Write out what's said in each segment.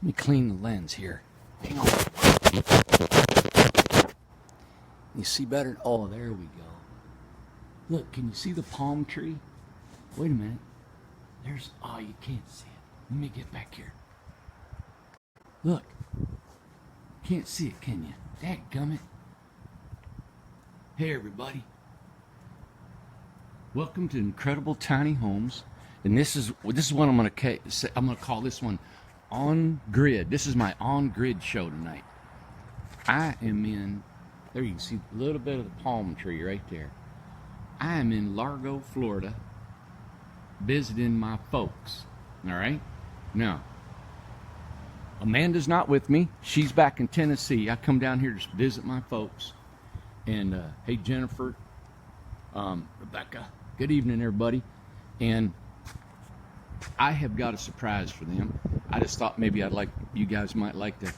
Let me clean the lens here. Hang on. You see better? Oh, there we go. Look, can you see the palm tree? Wait a minute. There's, oh, you can't see it. Let me get back here. Look. Can't see it, can you? Dadgummit. Hey, everybody. Welcome to Incredible Tiny Homes. And this is what I'm going to call this one On Grid. This is my On Grid show tonight. I am in, there you can see a little bit of the palm tree right there. I am in Largo, Florida, visiting my folks. All right? Now, Amanda's not with me. She's back in Tennessee. I come down here to visit my folks. And, hey, Jennifer, Rebecca, good evening, everybody. And I have got a surprise for them. I just thought maybe you guys might like to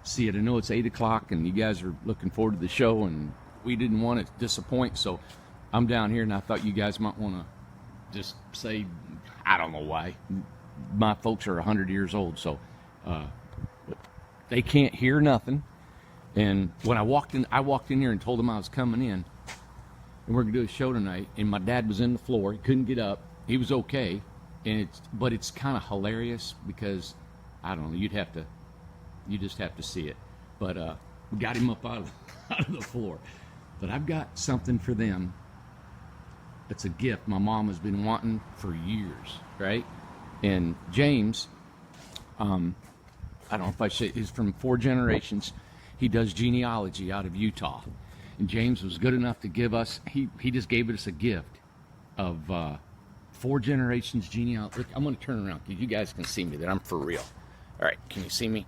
see it. I know it's 8 o'clock and you guys are looking forward to the show and we didn't want to disappoint. So I'm down here and I thought you guys might want to just say, I don't know why. My folks are 100 years old, so they can't hear nothing. And when I walked in here and told them I was coming in and we're going to do a show tonight. And my dad was in the floor. He couldn't get up. He was okay. But it's kind of hilarious because, I don't know, you just have to see it. But we got him up out of the floor. But I've got something for them. It's a gift my mom has been wanting for years, right? And James, I don't know if I say, is from 4 generations. He does genealogy out of Utah. And James was good enough to give us, he just gave us a gift of 4 generations genealogy. Look, I'm going to turn around because you guys can see me, that I'm for real. All right, can you see me?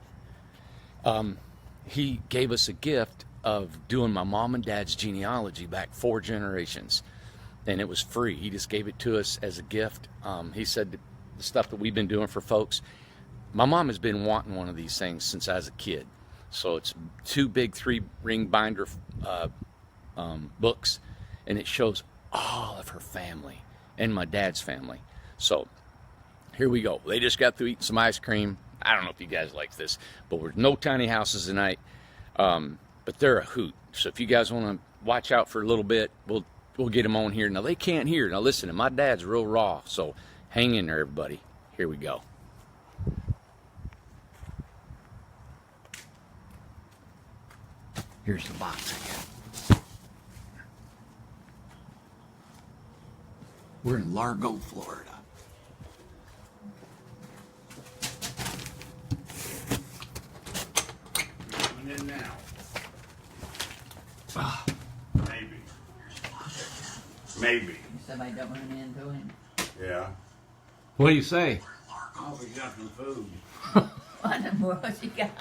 He gave us a gift of doing my mom and dad's genealogy back 4 generations. And it was free. He just gave it to us as a gift. He said the stuff that we've been doing for folks. My mom has been wanting one of these things since I was a kid. So it's 2 big 3-ring binder books. And it shows all of her family. And my dad's family. So here we go. They just got through eating some ice cream. I don't know if you guys like this, but we're no tiny houses tonight. But they're a hoot. So if you guys want to watch out for a little bit, we'll get them on here. Now they can't hear. Now listen, my dad's real raw, so hang in there, everybody. Here we go. Here's the box again. We're in Largo, Florida. Coming in now. Maybe. Somebody don't run into him. Yeah. What do you say? Oh, we got some food. What in the world you got?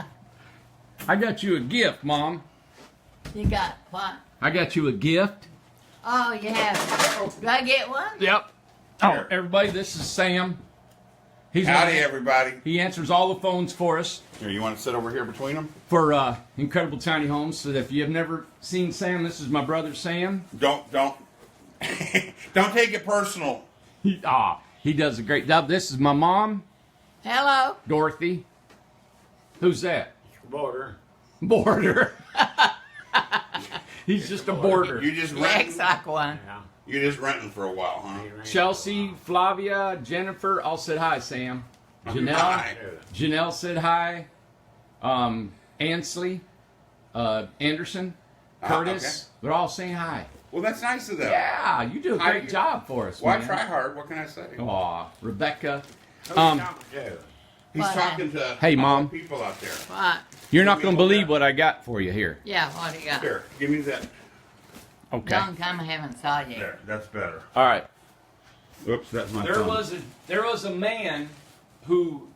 I got you a gift, Mom. You got what? I got you a gift. Oh, you have. Do I get one? Yep. Oh, everybody, this is Sam. Howdy, everybody. He answers all the phones for us Here, you want to sit over here between them? for Incredible Tiny Homes. So that if you have never seen Sam, this is my brother Sam. Don't don't take it personal. He does a great job. This is my mom, Hello. Dorothy. Who's that? Border. Border. He's just a boarder. You just Acts renting? like one. Yeah. You're just renting for a while, huh? Chelsea, Flavia, Jennifer, all said hi, Sam. Janelle, Hi. Janelle said hi. Ansley, Anderson, Curtis, okay. they're all saying hi. Well, that's nice of them. Yeah, you do a Hi. great job for us, Well, I man. try hard. What can I say? Aw, Rebecca. Who's Um, talking to? He's What? talking to Hey, all Mom. the people out there. What? You're not going to believe what I got for you here. Yeah, what do you got? Here, give me that. Okay. Long time I haven't saw you. There, that's better. All right. Oops, that's my There thumb. was a man who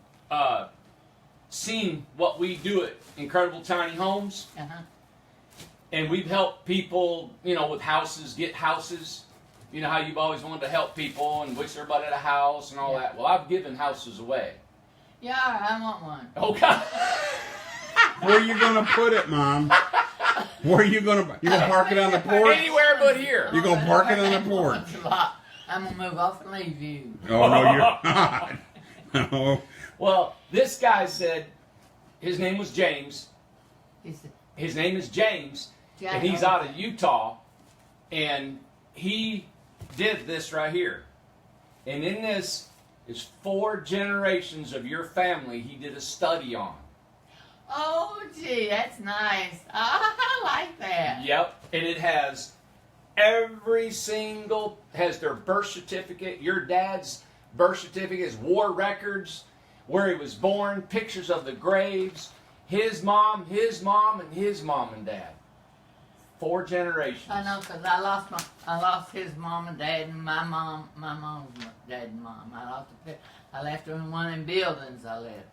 seen what we do at Incredible Tiny Homes, Uh-huh. and we've helped people, with houses, get houses. You know how you've always wanted to help people and wish everybody had a house and all that. Well, I've given houses away. Yeah, I want one. Okay. Where are you gonna put it, Mom? Where are you gonna park it on the porch? Anywhere but here. You gonna park it on the porch? I'm gonna move off and leave you. Oh no, you're not. No. Well, this guy said, his name was James. He said, His name is James, Yeah, and I he's know. out of Utah, and he did this right here. And in this is 4 generations of your family he did a study on. oh, gee, that's nice. Oh, I like that. Yep, and it has every single, has their birth certificate, your dad's birth certificate, his war records, where he was born, pictures of the graves, his mom, and his mom and dad. 4 generations. I know, 'cause I lost his mom and dad and my mom's dad and mom. I left them in one of them buildings I left.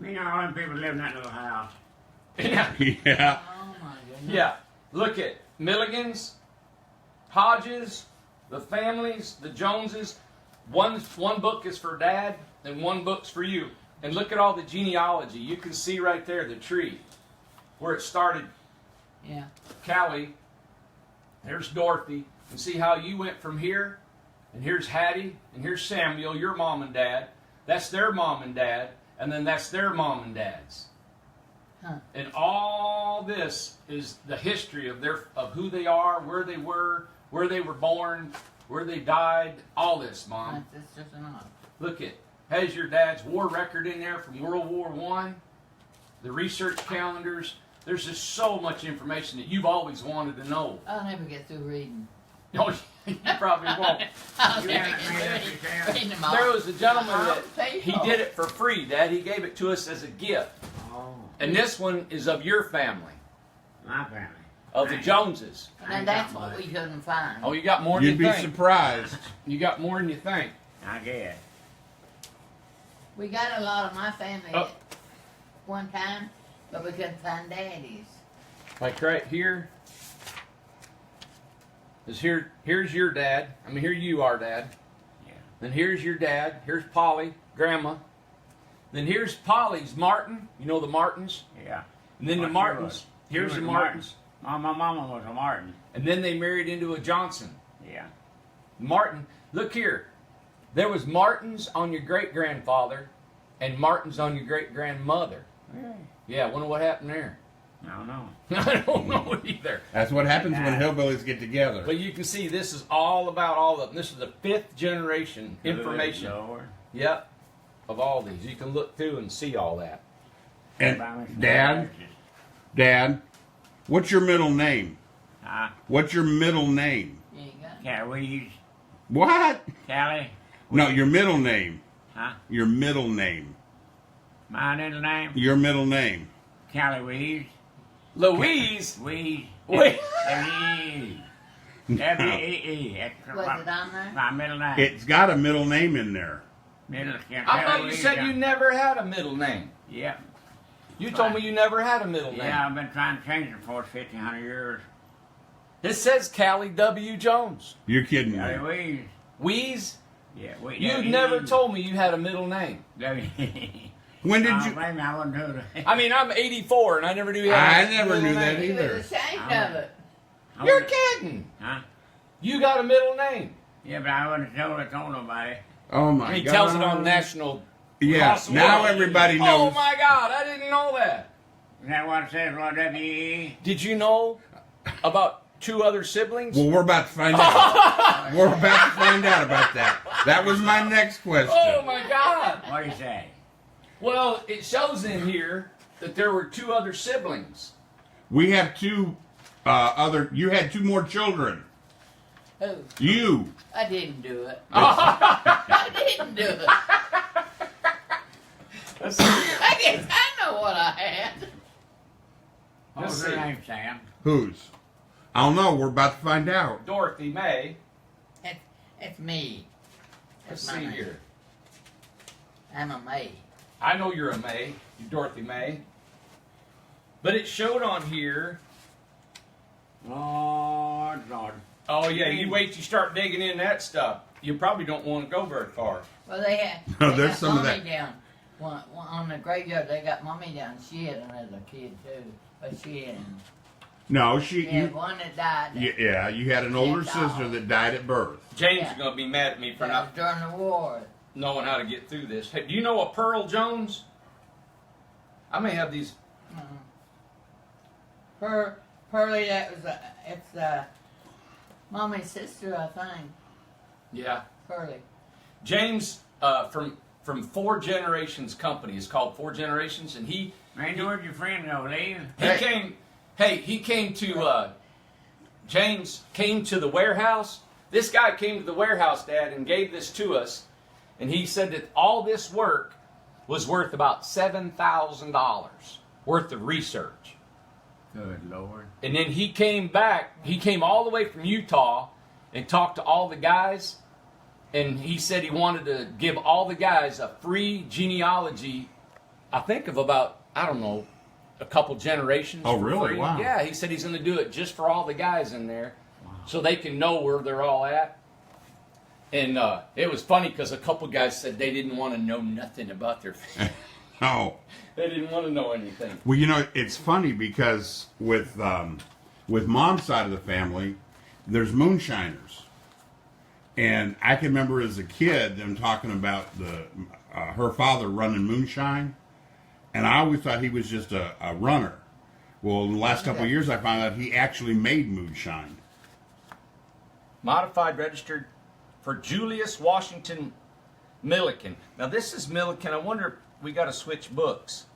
You know, all them people live in that little house. Yeah. Yeah. Oh my goodness. Yeah. Look at Milligans, Hodges, the families, the Joneses. One book is for Dad, and one book's for you. And look at all the genealogy. You can see right there the tree where it started. Yeah. Callie, there's Dorothy, and see how you went from here, and here's Hattie, and here's Samuel, your mom and dad. That's their mom and dad, and then that's their mom and dad's. Huh. And all this is the history of who they are, where they were born, where they died. All this, Mom. That's just enough. Look at, has your dad's war record in there from World War I, the research calendars. There's just so much information that you've always wanted to know. I'll never get through reading. No, you probably won't. I'll You never haven't get read through it yourself? reading them all. There was a gentleman that Pay he for did it. it for free, Dad. He gave it to us as a gift. Oh, And this one is of your family, my family. of the Joneses. And then that's what we couldn't find. Oh, you got more than You'd you be think. surprised. You got more than you think. I guess. We got a lot of my family Oh. at one time, but we couldn't find Daddy's. Like right here. Here's your dad. I mean, here you are, Dad. Yeah. Then here's your dad. Here's Polly, Grandma. Then here's Polly's Martin. You know the Martins? Yeah. And then the Oh, sure Martins. was. Here's Sure the was Martins. My mama was a Martin. And then they married into a Johnson. Yeah. Martin, look here. There was Martins on your great-grandfather and Martins on your great-grandmother. Really? Yeah, wonder what happened there. I don't know. I don't know either. That's what happens when hillbillies get together. But you can see this is all about all of them. This is the 5th generation information. Good Lord. Yep, of all these. You can look through and see all that. And Buy me some Dad, Dad, what's your middle name? Huh? What's your middle name? Yeah, you got it. Callie. What? Callie. No, your middle name. Huh? Your middle name. My little name? Your middle name. Callie Weeze. Louise, Weeze. wait. W-E-E. W-E-E. That's Was it on there? my middle name. It's got a middle name in there. Middle I thought you said you never had a middle name. Yep. You told me you never had a middle name. Yeah, I've been trying to change it for 50, 100 years. It says Callie W. Jones. You're kidding Callie me. Weeze. Weeze, Yeah, we. you never told me you had a middle name. W-E-E. When did Oh, you? blame me, I wouldn't do it. I mean, I'm 84 and I never knew you I had a never middle knew that name. He either. was ashamed I of it. You're kidding. Huh? You got a middle name. Yeah, but I wouldn't have told nobody. Oh my And he God. tells it on national. Yeah. across the Now world. everybody Oh knows. my God, I didn't know that. Is that what it says, Lord W-E-E? Did you know about 2 other siblings? Well, we're about to find out. We're about to find out about that. That was my next question. Oh my God. What do you say? Well, it shows in here that there were 2 other siblings. We have 2 other. You had 2 more children. Who? You. I didn't do it. I didn't do it. Let's see. I guess I know what I had. What was Let's your see. name, Sam? Whose? I don't know. We're about to find out. Dorothy May. It's me. Let's That's my see name. here. I'm a May. I know you're a May. You're Dorothy May. But it showed on here. Lord, Lord. Oh yeah, you wait till you start digging in that stuff. You probably don't want to go very far. Well, they had. No, they there's got some of mommy that. down. One on the graveyard, they got mommy down. She had another kid too, but she had. No, she. She had You, one that died. yeah, you had an older Yeah, sister dog. that died at birth. James Yeah. is going to be mad at me for That was not during the war. knowing how to get through this. Hey, do you know a Pearl Jones? I may have these. Pearlie, it's mommy's sister, I think. Yeah. Pearlie. James from Four Generations Company is called Four Generations, and he Randy, where'd your friend go, Lee? came. Hey, he came to. James came to the warehouse. This guy came to the warehouse, Dad, and gave this to us, and he said that all this work was worth about $7,000 worth of research. Good Lord. And then he came back. He came all the way from Utah and talked to all the guys. And he said he wanted to give all the guys a free genealogy, I think of about, I don't know, a couple generations. Oh, for really? free. Wow. Yeah, he said he's going to do it just for all the guys in there so they can know where they're all at. And it was funny because a couple guys said they didn't want to know nothing about their family. Oh. They didn't want to know anything. Well, you know, it's funny because with Mom's side of the family, there's moonshiners. And I can remember as a kid them talking about her father running moonshine, and I always thought he was just a runner. Well, in the last couple of years, I found out he actually made moonshine. Modified registered for Julius Washington Milliken. Now this is Milliken. I wonder if we got to switch books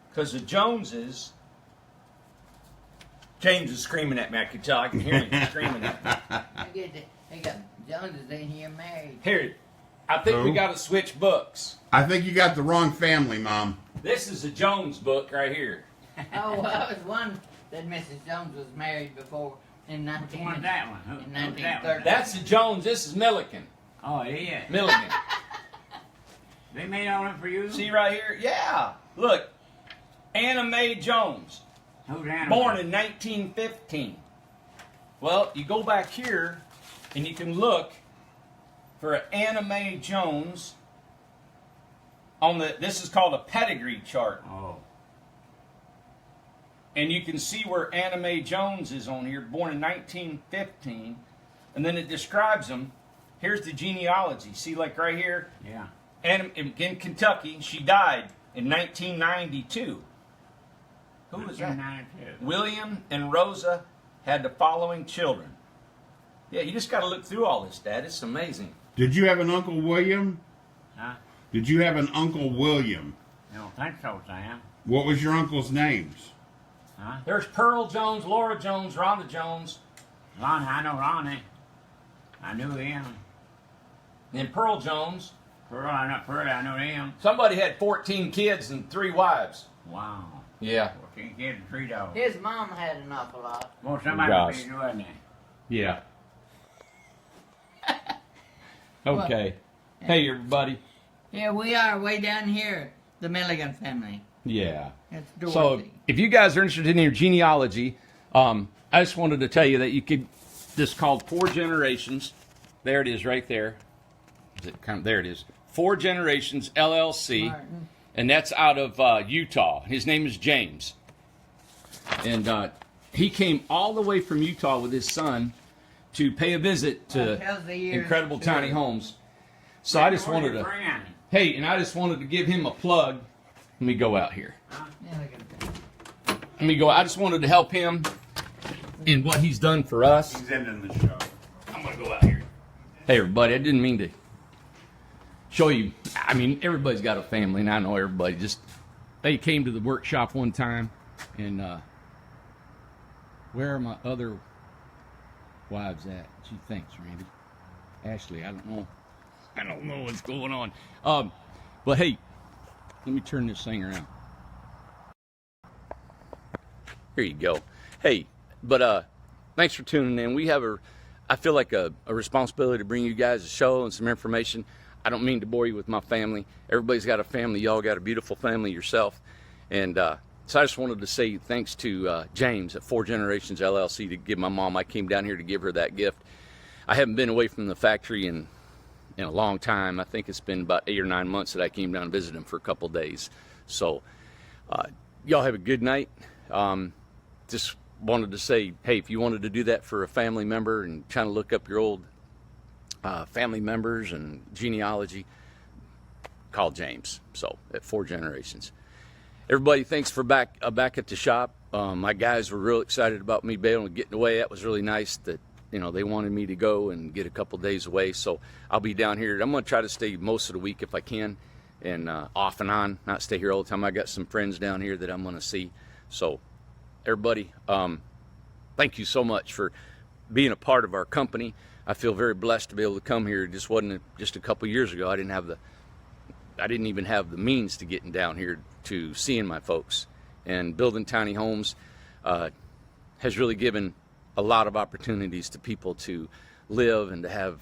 because the Joneses. James is screaming at me. I can tell. I can hear him screaming at me. They got Joneses in here married. Here, I think we Who? got to switch books. I think you got the wrong family, Mom. This is a Jones book right here. Oh, well, I was one that Mrs. Jones was married before in Which one's that one? in Who's that 1930. one? That's the Jones. This is Milliken. Oh, yeah. Milliken. They made all that for you? See right here? Yeah. Look, Anna Mae Jones. Who's Anna? Born in 1915. Well, you go back here and you can look for Anna Mae Jones on this is called a pedigree chart. Oh. And you can see where Anna Mae Jones is on here, born in 1915. And then it describes them. Here's the genealogy. See, like right here, Yeah. Anna, in Kentucky, she died in 1992. Who was that? 1992. William and Rosa had the following children. Yeah, you just got to look through all this, Dad. It's amazing. Did you have an Uncle William? Huh? Did you have an Uncle William? I don't think so, Sam. What was your uncle's names? Huh? There's Pearl Jones, Laura Jones, Rhonda Jones, Ronnie, I know Ronnie. I knew him. and Pearl Jones. Pearl, I know him. Somebody had 14 kids and 3 wives. Wow. Yeah. 14 kids and 3 dogs. His mom had an awful lot. Well, somebody Gosh. paid you, wasn't it? Yeah. Okay. Hey, everybody. Yeah, we are way down here, the Milligan family. Yeah. It's Dorothy. So, if you guys are interested in your genealogy, I just wanted to tell you that you could. This is called Four Generations. There it is, right there. Is it kind of, there it is. Four Generations LLC, Martin. and that's out of Utah. His name is James, and he came all the way from Utah with his son to pay a visit to Tells the years, Incredible too. Tiny Homes. So I just Where's wanted your to. friend? Hey, and I just wanted to give him a plug. Let me go out here. Yeah, look at that. Let me go. I just wanted to help him in what he's done for us. He's ending the show. I'm gonna go out here. Hey, everybody! I didn't mean to show you. I mean, everybody's got a family, and I know everybody. Just they came to the workshop one time, and where are my other wives at? She thinks, Randy. Ashley, I don't know. I don't know what's going on. But hey, let me turn this thing around. Here you go. Hey, but thanks for tuning in. We have I feel like a responsibility to bring you guys a show and some information. I don't mean to bore you with my family. Everybody's got a family. Y'all got a beautiful family yourself. And so I just wanted to say thanks to James at Four Generations LLC to give my mom. I came down here to give her that gift. I haven't been away from the factory in a long time. I think it's been about 8 or 9 months that I came down and visited him for a couple days. So y'all have a good night. Just wanted to say, hey, if you wanted to do that for a family member and trying to look up your old family members and genealogy, call James. So at Four Generations. everybody, thanks for back at the shop. My guys were real excited about me being able to get away. That was really nice that, you know, they wanted me to go and get a couple days away. So I'll be down here. I'm going to try to stay most of the week if I can, and off and on, not stay here all the time. I got some friends down here that I'm going to see. So everybody, thank you so much for being a part of our company. I feel very blessed to be able to come here. It just wasn't just a couple years ago. I didn't even have the means to getting down here to seeing my folks. And building tiny homes has really given a lot of opportunities to people to live and to have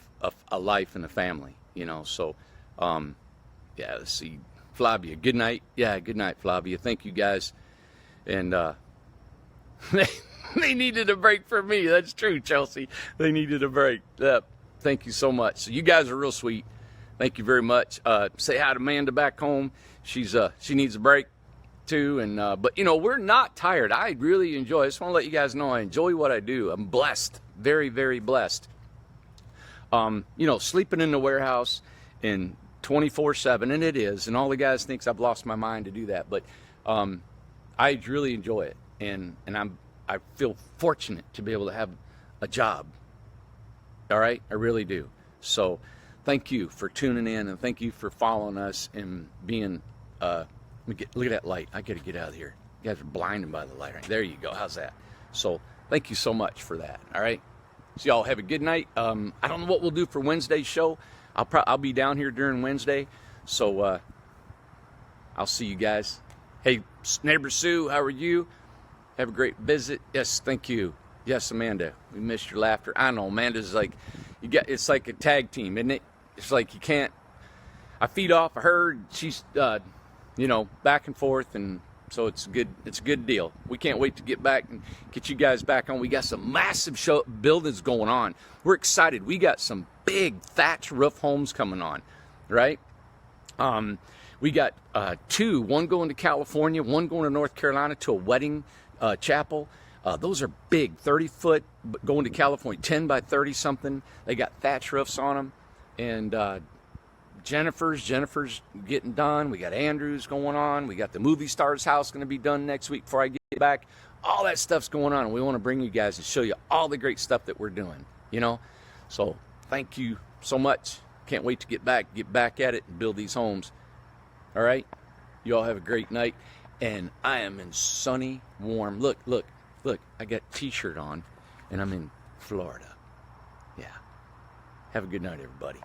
a life and a family, you know. So, yeah, let's see. Flavia, good night. Yeah, good night, Flavia. Thank you, guys. And they needed a break from me. That's true, Chelsea. They needed a break. Thank you so much. So you guys are real sweet. Thank you very much. Say hi to Amanda back home. She needs a break too. And but you know, we're not tired. I really enjoy. I just want to let you guys know I enjoy what I do. I'm blessed, very, very blessed. You know, sleeping in the warehouse and 24/7, and it is. And all the guys thinks I've lost my mind to do that, but I really enjoy it, and I feel fortunate to be able to have a job. All right, I really do. So thank you for tuning in, and thank you for following us and being look at that light. I gotta get out of here. You guys are blinded by the light. Right? There you go. How's that? So thank you so much for that. All right, so y'all have a good night. I don't know what we'll do for Wednesday's show. I'll be down here during Wednesday, so I'll see you guys. Hey, neighbor Sue, how are you? Have a great visit. Yes, thank you. Yes, Amanda, we missed your laughter. I know, Amanda's like, it's like a tag team, isn't it? It's like you can't. I feed off of her. She's, you know, back and forth, and so it's good. It's a good deal. We can't wait to get back and get you guys back on. We got some massive buildings going on. We're excited. We got some big thatch roof homes coming on, right? We got two. One going to California. One going to North Carolina to a wedding chapel. Those are big, 30-foot, going to California, 10 by 30 something. They got thatch roofs on them. And Jennifer's getting done. We got Andrew's going on. We got the movie star's house going to be done next week before I get back. All that stuff's going on. And we want to bring you guys and show you all the great stuff that we're doing, you know. So thank you so much. Can't wait to get back at it and build these homes. All right. You all have a great night. And I am in sunny, warm. Look, I got a t-shirt on, and I'm in Florida. Yeah. Have a good night, everybody.